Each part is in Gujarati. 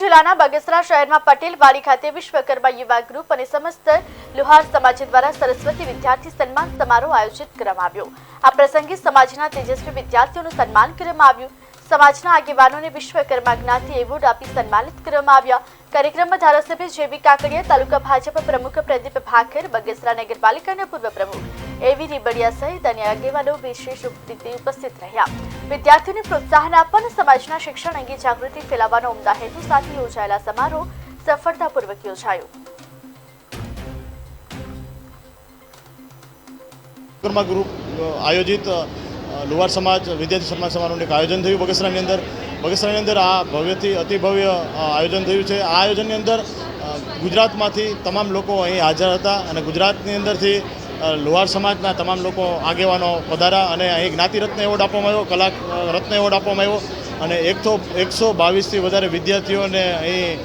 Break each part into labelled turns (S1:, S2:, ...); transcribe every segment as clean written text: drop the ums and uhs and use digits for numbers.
S1: જિલ્લાના બગસરા શહેરમાં પટેલવાડી ખાતે વિશ્વકર્મા યુવા ગ્રુપ અને સમસ્ત લુહાર સમાજ દ્વારા સરસ્વતી વિદ્યાર્થી સન્માન સમારોહ આયોજિત કરવામાં આવ્યો। આ પ્રસંગે સમાજના તેજસ્વી વિદ્યાર્થીઓનું સન્માન કરવામાં આવ્યું। સમાજના આગેવાનોને વિશ્વકર્મા જ્ઞાતિ એવોર્ડ આપી સન્માનિત કરવામાં આવ્યા। કાર્યક્રમમાં ધારાસભ્ય જેબી કાકડિયા, તાલુકા ભાજપ પ્રમુખ પ્રદીપ ભાખર, બગસરા નગરપાલિકાના પૂર્વ પ્રમુખ એવી રીબડિયા સહિત અન્ય આગેવાનો વિશેષ રીતે ઉપસ્થિત રહ્યા। વિદ્યાર્થીઓને પ્રોત્સાહન આપવા અને સમાજના શિક્ષણ અંગે જાગૃતિ ફેલાવવાનો ઉમદા હેતુ સાથે યોજાયેલા સમારોહ સફળતાપૂર્વક યોજાયો।
S2: વિશ્વકર્મા ગ્રુપ આયોજિત લુહાર સમાજ વિદ્યાર્થી સન્માન સમારોહનું એક આયોજન થયું બગસરાની અંદર। આ ભવ્યથી અતિભવ્ય આયોજન થયું છે। આ આયોજનની અંદર ગુજરાતમાંથી તમામ લોકો અહીં હાજર હતા અને ગુજરાતની અંદરથી લુહાર સમાજના તમામ લોકો આગેવાનો પધારા અને અહીં જ્ઞાતિ રત્ન એવોર્ડ આપવામાં આવ્યો, કલા રત્ન એવોર્ડ આપવામાં આવ્યો અને 122થી વધારે વિદ્યાર્થીઓને અહીં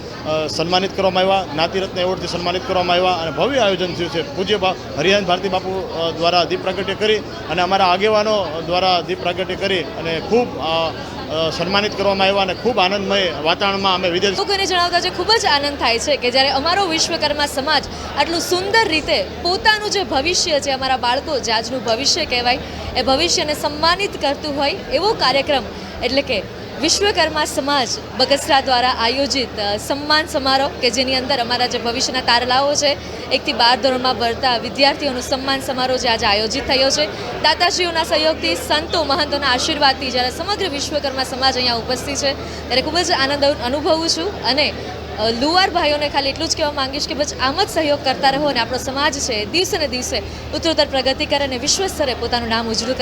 S2: સન્માનિત કરવામાં આવ્યા, જ્ઞાતિ રત્ન એવોર્ડથી સન્માનિત કરવામાં આવ્યા અને ભવ્ય આયોજન થયું છે। પૂજ્ય હરિયાન ભારતી બાપુ દ્વારા દીપ પ્રાગટ્ય કરી અને અમારા આગેવાનો દ્વારા દીપ પ્રાગટ્ય કરી અને ખૂબ સન્માનિત કરવામાં આવ્યા અને ખૂબ આનંદમય વાતાવરણમાં અમે
S3: લોકોને જણાવતા જે ખૂબ જ આનંદ થાય છે કે જ્યારે અમારો વિશ્વકર્મા સમાજ આટલું સુંદર રીતે પોતાનું જે ભવિષ્ય છે, અમારા બાળકો જે આજનું ભવિષ્ય કહેવાય એ ભવિષ્યને સન્માનિત કરતું હોય એવો કાર્યક્રમ એટલે કે વિશ્વકર્મા સમાજ બગસરા દ્વારા આયોજિત સન્માન સમારોહ કે જેની અંદર અમારા જે ભવિષ્યના તારલાઓ છે 1 થી 12 ધોરણમાં ભણતા વિદ્યાર્થીઓનું સન્માન સમારોહ જે આજે આયોજિત થયો છે। દાતાશ્રીઓના સહયોગથી, સંતો મહંતોના આશીર્વાદથી જ્યારે સમગ્ર વિશ્વકર્મા સમાજ અહીંયા ઉપસ્થિત છે ત્યારે ખૂબ જ આનંદ અનુભવું છું અને લુહાર ભાઈઓને ખાલી એટલું જ કહેવા માંગીશ કે બસ આમ જ સહયોગ કરતા રહો અને આપણો સમાજ છે દિવસે ને દિવસે ઉત્તરોત્તર પ્રગતિ કરે અને વિશ્વ સ્તરે પોતાનું નામ ઉજળું કરે।